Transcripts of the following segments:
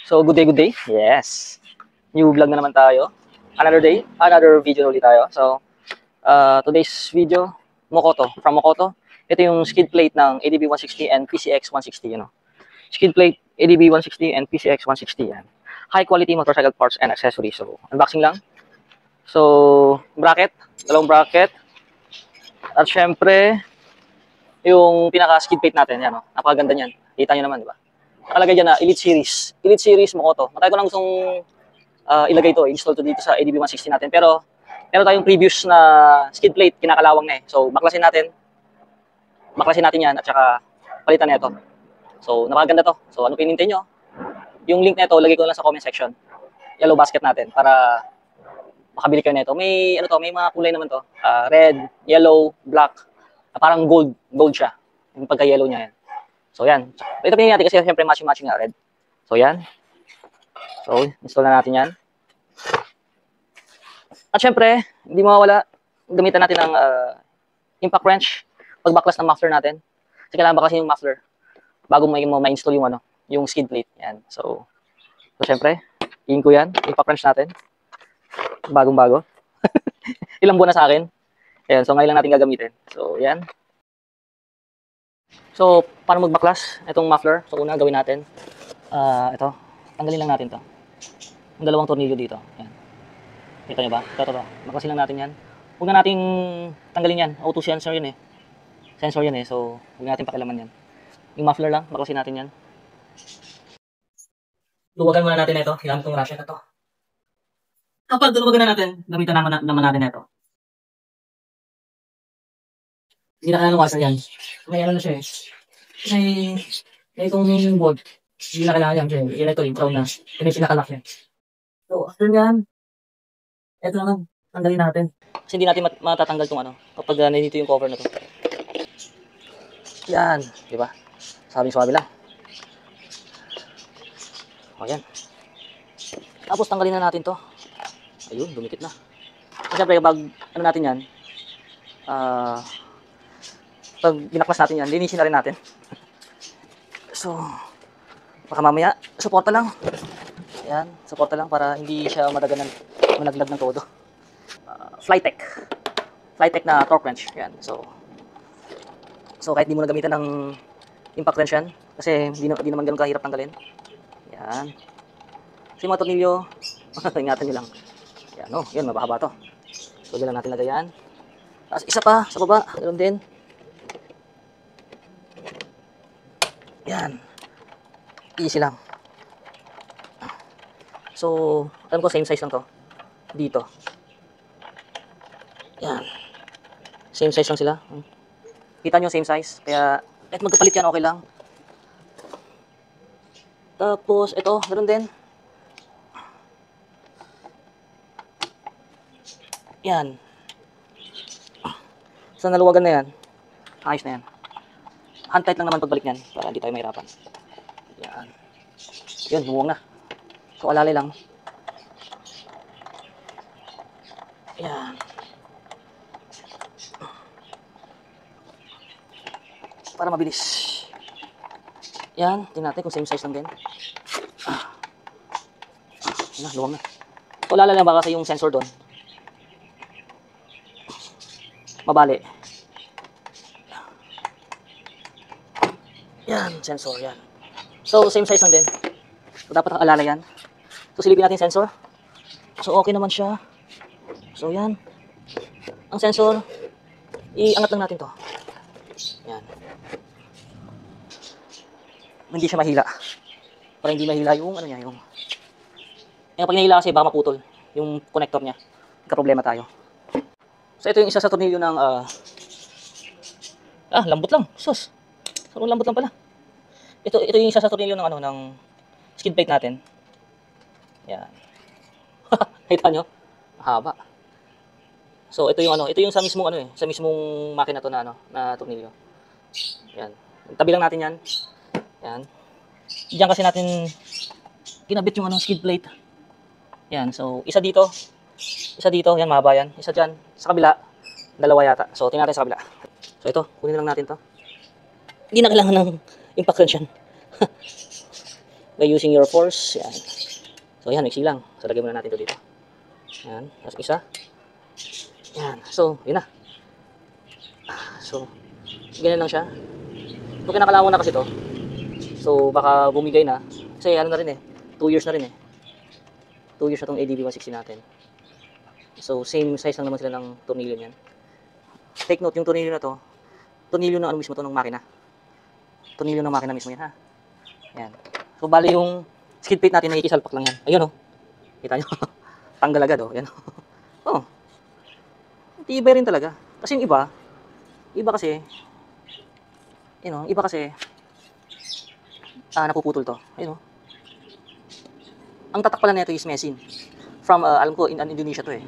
So, good day. Yes. New vlog na naman tayo. Another day, another video ulit tayo. So, today's video, Mokoto. From Mokoto, ito yung skid plate ng ADB 160 and PCX 160, you know. Skid plate, ADB 160 and PCX 160, yan. High quality motorcycle parts and accessories. So, unboxing lang. So, bracket, dalawang bracket. At syempre, yung pinaka-skid plate natin, yan, no? Napakaganda niyan. Kita nyo naman, di ba? Nakalagay dyan na Elite Series. Elite Series Mokoto. Matay ko lang gustong ilagay ito, install to dito sa ADB 160 natin. Pero, meron tayong previous na skid plate, kinakalawang na eh. So, baklasin natin yan at saka palitan na ito. So, napakaganda to. So, ano pinintay nyo? Yung link na ito, lagay ko lang sa comment section. Yellow basket natin para makabili kayo na ito. May, ano to, may mga kulay naman to. Red, yellow, black. Parang gold siya. Yung pagka-yellow niya yan. So, yan. So, ito pinili natin kasi siyempre matching na red. So, yan. So, install na natin yan. At syempre, hindi mawawala, gamitan natin ng impact wrench pagbaklas ng muffler natin. Kasi kailangan baklasin yung muffler bago mo ma-install yung, yung skid plate. Yan. So syempre, iin ko yan. Impact wrench natin. Bagong-bago. Ilang buwan na sa akin. Ayan, so ngayon lang natin gagamitin. So, yan. So, paano magbaklas itong muffler? So, una, gawin natin. Ito. Tanggalin lang natin to. Yung dalawang tornilyo dito. Yan. Kita nyo ba? Ito. Baklasin lang natin yan. Huwag na nating tanggalin yan. Auto sensor yun eh. Sensor yan eh. So, huwag natin pakilaman yan. Yung muffler lang, baklasin natin yan. Luwagan muna natin ito. Gamit itong ratchet na to. Kapag luwagan na natin, gamitan naman natin ito. Hindi na kailangan washer yan. May ano na siya eh. May itong board. Hindi na kailangan yan siya eh. Ito yung crown na. Ito yung pinakalock niya. So, after yan, ito naman, tanggalin natin. Kasi hindi natin matatanggal itong kapag nandito yung cover na to. Yan, di ba? Sabi lang. O, yan. Tapos tanggalin na natin to. Ayun, dumikit na. Kasi syempre, pag natin yan, pag binaklas natin yan, linisin na rin natin. So, baka mamaya, suporta lang. Yan, suporta lang para hindi siya managlag ng todo. Flytech na torque wrench. Yan, so kahit di mo na gamitan ng impact wrench yan, kasi di naman ganun kahirap tanggalin. Yan. Kasi mga tornilyo, ingatan nyo lang. Yan, yun, mababa to. So, dyan lang natin lagay yan. Tapos isa pa, sa baba, ganoon din. Yan. Easy lang. So, alam ko same size lang to. Dito. Yan. Same size lang sila. Kita nyo same size. Kaya, kahit magkapalit yan, okay lang. Tapos, ito, ganoon din. Yan. So, naluwagan na yan. Ayos na yan. Hand tight lang naman pagbalik niyan para hindi tayo mahirapan. Yan. Yun, humuwang na. So, alalay lang. Yan. Para mabilis. Yan, tingnan natin kung same size lang din. Yan, luwang na. So, alalay lang baka kasi yung sensor doon mabali. Yan, sensor, yan. So, same size lang din. So, dapat nakaalala yan. So, silipin natin sensor. So, okay naman siya. So, yan. Ang sensor, iangat lang natin to. Yan. Hindi siya mahila. Para hindi mahila yung, yung... Pag nahila kasi, baka maputol yung connector niya. Magka-problema tayo. So, ito yung isa sa tornilyo ng, lambot lang. Sus. Sobrang lambot lang pala. Ito yung isa sa tornilyo ng ng skid plate natin. Yan. Kita nyo? Mahaba. So ito yung sa mismong sa mismong makina to na na tornilyo. Yan. Tabi lang natin yan. Yan. Diyan kasi natin kinabit yung skid plate. Yan. So isa dito, yan mahaba yan. Isa diyan sa kabila, dalawa yata. So tingnan natin sa kabila. So ito, kunin lang natin to. Hindi na kailangan ng impact wrench yan. by using your force. Yan. So yan, mixi lang. So lagay muna natin ito dito. Yan, tapos isa. Yan. So, yun na. So, ganyan lang siya. So, kinakalawang na kasi to. So, baka bumigay na. Kasi ano na rin eh. 2 years na rin eh. 2 years na tong ADB 160 natin. So, same size lang naman sila ng tornilyo niyan. Take note, yung tornilyo na to, tornilyo ng ano mismo to, ng makina. Tornilyo ng makina mismo yan, ha. Yan. So, bali yung skid plate natin, nakikisalpak lang yan. Ayun, oh. Kita nyo? Tanggal agad, oh. Yan. Oh. Tibay rin talaga. Kasi yung iba kasi, iba kasi, napuputol to. Ayun, oh. Ang tatak pala nito is mesin. From, alam ko, in Indonesia to eh.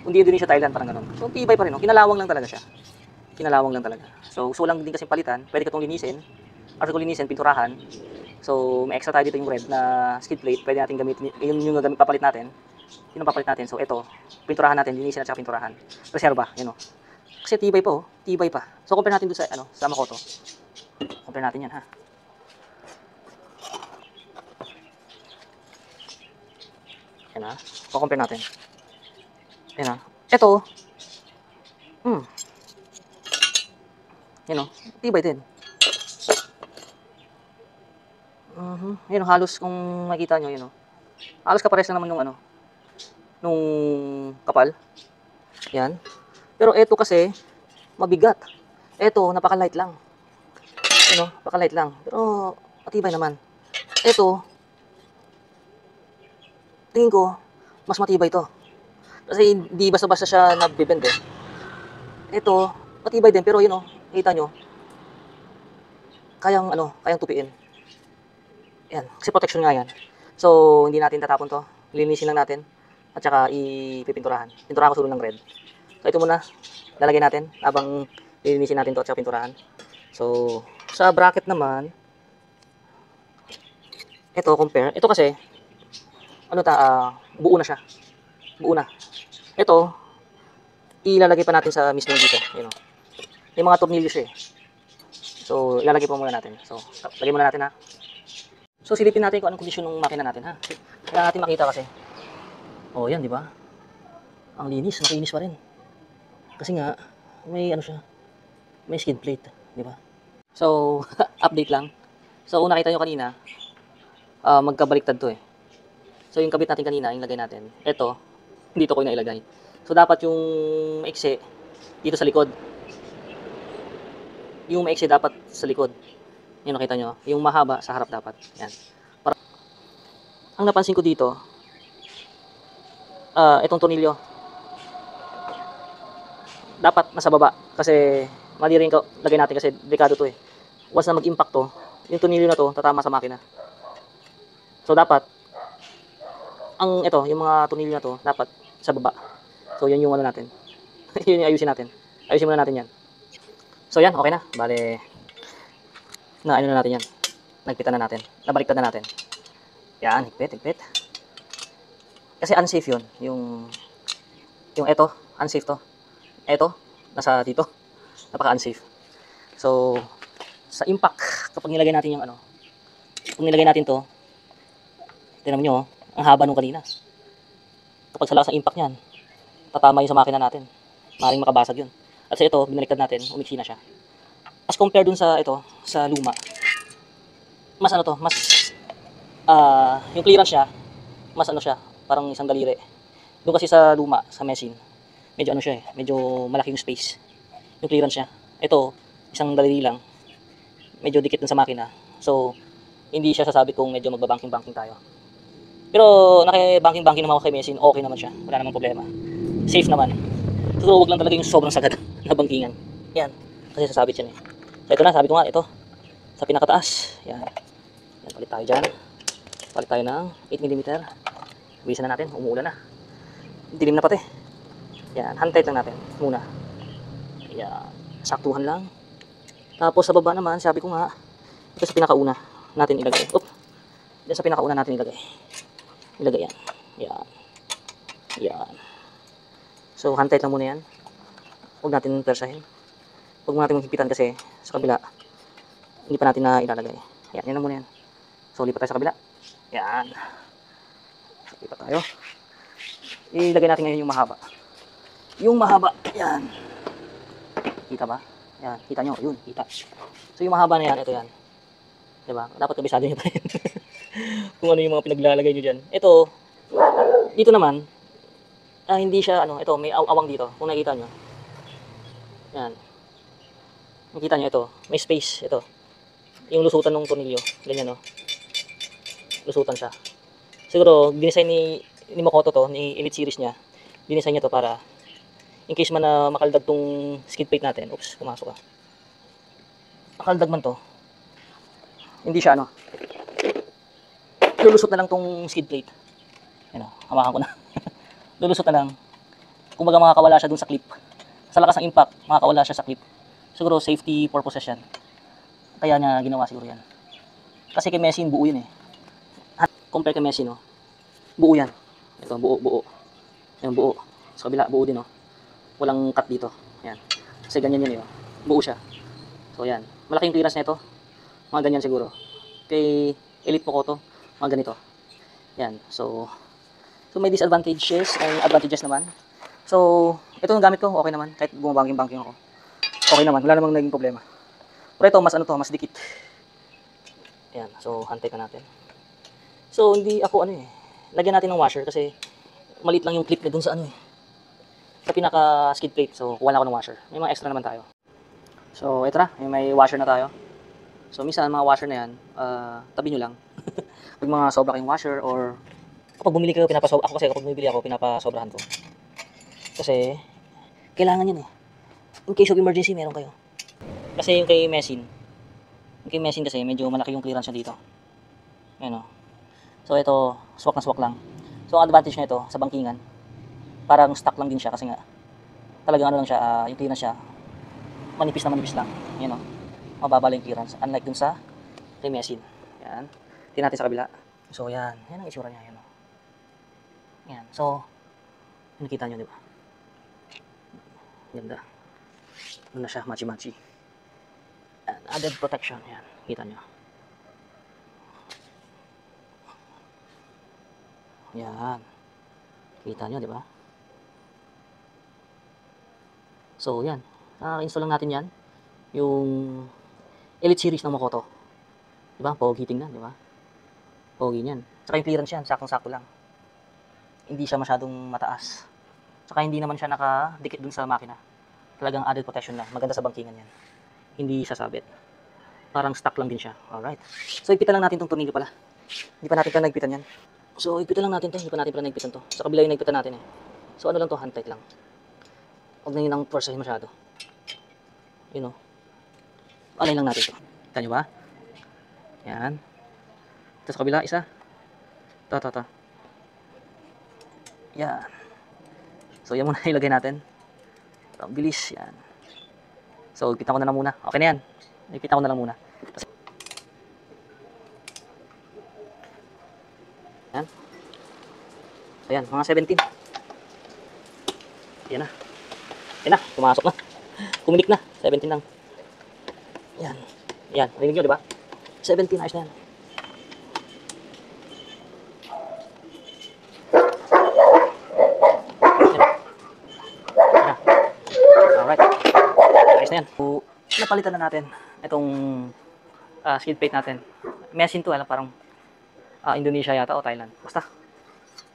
Hindi Indonesia, Thailand, parang ganun. So, tibay pa rin, oh. Kinalawang lang talaga siya. Kinalawang lang talaga. So, lang din kasi palitan. Pwede ka itong linisin. After ko linisin, pinturahan. So, may extra tayo dito yung red na skid plate. Pwede natin gamitin, yung papalit natin. Yun ang papalit natin. So, ito, pinturahan natin, linisin at saka pinturahan. Reserva, yun o. Kasi tibay pa, oh. Tibay pa. So, compare natin doon sa, sa Makoto. Compare natin yan, ha. Yan, ha. So, compare natin. Yan, ha. Ito, yan, o. Tibay din. Yan, o. Halos, kung makita nyo, yun, o. Halos kapares na naman yung, nung kapal. Yan. Pero ito kasi, mabigat. Ito, napaka-light lang. Napaka-light lang. Pero, matibay naman. Ito, tingin ko, mas matibay to. Kasi hindi basta-basta siya nabibend eh. Ito, matibay din. Pero yun kita nyo, kayang tupiin. Yan, kasi protection nga yan. So, hindi natin tatapon to. Linisin lang natin. At saka ipipinturahan. Pinturahan ko sulong ng red. So ito muna, lalagay natin habang lilinisin natin to at saka pinturahan. So sa bracket naman, ito compare. Ito kasi, buo na siya. Buo na. Ito, ilalagay pa natin sa mismo dito. May mga tornilyo siya eh. So ilalagay pa muna natin. So lagay muna natin, ha. So silipin natin kung anong kondisyon ng makina natin, ha. Kailangan natin makita kasi. Oh, yan, di ba? Ang linis, nakinis pa rin. Kasi nga, may siya, may skid plate, di ba? So, update lang. So, kung nakita nyo kanina, magkabaliktad to eh. So, yung kabit natin kanina, yung lagay natin, ito, dito ko yung nailagay. So, dapat yung maiksi, dito sa likod. Yung maiksi dapat sa likod. Yung nakita nyo, yung mahaba sa harap dapat. Yan. Ang napansin ko dito, itong tornilyo dapat nasa baba kasi mali rin lagay natin kasi delikado to eh. Once na mag-impact to, yung tornilyo na to tatama sa makina. So dapat yung mga tornilyo na to dapat sa baba. So yun yung natin. Yun yung ayusin natin. Ayusin muna natin yan. So yan, okay na. Bale na na natin yan. Nagpitan na natin. Nabaliktad na natin. Yan, higpit. Kasi unsafe yun. Yung ito, unsafe to. Ito, nasa dito. Napaka-unsafe. So, sa impact, kapag nilagay natin yung kung nilagay natin to, tingnan nyo, ang haba nung kanina. Kapag sa lakas ng impact niyan, tatama yun sa makina natin. Maaaring makabasag yun. At sa ito, binaliktad natin, umiksi na siya. As compare dun sa sa luma, mas yung clearance siya, mas siya, parang isang daliri. Doon kasi sa luma, sa machine, medyo siya eh, medyo malaki yung space. Yung clearance niya. Ito, isang daliri lang. Medyo dikit dun sa makina. So, hindi siya sasabi kung medyo magbabanking-banking tayo. Pero, naki-banking-banking naman ako kay machine, okay naman siya. Wala namang problema. Safe naman. So, huwag lang talaga yung sobrang sagad na bangkingan. Yan. Kasi sasabit yan eh. So, ito na, sabi ko nga, ito. Sa pinakataas. Yan. Yan, palit tayo dyan. Palit tayo ng 8mm. Bilisan na natin, umuulan na. Dilim na pati. Yan, hand tight lang natin muna. Yan, saktuhan lang. Tapos sa baba naman, sabi ko nga, ito sa pinakauna natin ilagay. Diyan sa pinakauna natin ilagay. Ilagay yan. Yan. Yan. So, hand tight lang muna yan. Huwag natin persahin. Huwag natin maghipitan kasi sa kabila, hindi pa natin na ilalagay. Yan, yan na muna yan. So, lipat tayo sa kabila. Yan. So, lipat tayo. Ilagay natin ngayon yung mahaba. Yung mahaba, yan. Kita ba? Yan, kita nyo, yun, kita. So, yung mahaba na yan, ito yan. Diba? Dapat kabisado nyo pa yan. Kung ano yung mga pinaglalagay nyo dyan. Ito, dito naman, hindi siya, ito, may awang dito. Kung nakita nyo. Yan. Makita nyo ito, may space, ito. Yung lusutan ng tornilyo, ganyan, no? Lusutan siya. Siguro, dinesign ni Makoto to, ni Elite Series niya. Dinesign niya to para, in case man na makaldag tong skid plate natin. Oops, pumasok ka. Makaldag man to. Hindi siya, lulusot na lang tong skid plate. Yan, hawakan ko na. Lulusot na lang. Kung baga makakawala siya dun sa clip. Sa lakas ng impact, makakawala siya sa clip. Siguro safety purposes yan. Kaya niya ginawa siguro yan. Kasi kay Messi, buo yun eh. Compare kay Messi, buo yan. Ito, buo. Yan, buo. Sa kabila, buo din, walang cut dito. Yan. Kasi ganyan yun, buo siya. So, yan. Malaking clearance na ito. Mga ganyan siguro. Kay Elite Makoto, mga ganito. Yan. So may disadvantages and advantages naman. So, ito yung gamit ko, okay naman. Kahit bumabangking-bangking ako. Okay naman, wala namang naging problema. Pero ito, mas dikit. Yan, so hantay ka natin. So, hindi ako lagyan natin ng washer kasi maliit lang yung clip niya dun sa sa pinaka skid plate. So, kuha na ako ng washer. May mga extra naman tayo. So, ito na, may washer na tayo. So, minsan mga washer na yan, tabi nyo lang. Pag mga sobra kayong washer or kapag bumili kayo, ako kasi kapag bumibili ako, pinapasobrahan ko. Kasi, kailangan yun in case of emergency, meron kayo. Kasi yung kay Messin kasi medyo malaki yung clearance niya dito. Ayan So ito, swak na swak lang. So ang advantage na ito sa bangkingan, parang stock lang din siya kasi nga talagang lang siya, yung clearance siya manipis lang. Ayan mababa lang yung clearance. Unlike dun sa kay Messin. Yan. Tingnan natin sa kabila. So yan ang itsura niya. Yan. So, nakita nyo, di ba? Ganda. Ano na siya, machi-machi. Added protection. Yan. Kita nyo. Yan. Kita nyo, di ba? So, yan. Install lang natin yan. Yung Elite Series ng Makoto. Di ba? Pogi tingnan, di ba? Pogi niyan. Saka yung clearance yan, sakong-sako lang. Hindi siya masyadong mataas. Saka hindi naman siya nakadikit dun sa makina. Talagang added protection lang. Maganda sa bangkingan yan. Hindi sasabit. Parang stock lang din siya. Alright. So, ipitan lang natin itong tornilyo pala. Hindi pa natin pala nagpitan yan. So, ipitan lang natin ito. Hindi pa natin pala nagpitan to. Sa kabila yung nagpitan natin So, ano lang to, hand tight lang. Huwag na yun ang forcehin masyado. Alay lang natin ito. Kita nyo ba? Yan. Ito sa kabila, isa. Ito. Yan. So, yan muna ilagay natin. Ang bilis, yan. So, ipitan ko na lang muna. Okay na yan. Ipitan ko na lang muna. Yan. So, yan. Mga 17. Yan na. Yan na. Pumasok na. Kumilik na. 17 lang. Yan. Yan. Rinig nyo, diba? 17. Ayos na yan. Yan. So, napalitan na natin itong skid plate natin. Messin to, parang Indonesia yata o Thailand. Basta.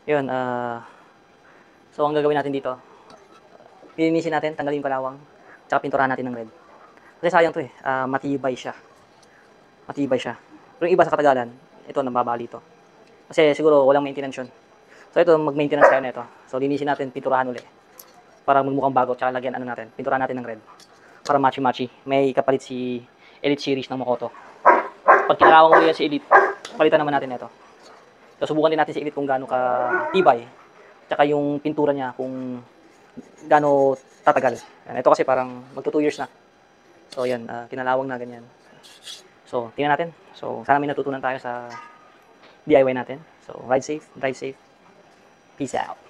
Yun, so ang gagawin natin dito, linisin natin, tanggalin yung kalawang, tsaka pinturahan natin ng red. Kasi sayang to matibay siya. Pero yung iba sa katagalan, ito nababali to. Kasi siguro walang maintenance yun. So ito, mag-maintenance tayo na ito. So linisin natin, pinturahan ulit. Para magmukhang bago, tsaka lagyan natin, pinturahan natin ng red. Para matchy-matchy. May kapalit si Elite Series ng Makoto. Pag kinalawang mo yan si Elite, palitan naman natin ito. So, subukan din natin si Elite kung gaano ka-tibay. Tsaka yung pintura niya kung gaano tatagal. Yan. Ito kasi parang magto 2 years na. So, yan. Kinalawang na ganyan. So, tingnan natin. So, sana may natutunan tayo sa DIY natin. So, ride safe, drive safe. Peace out.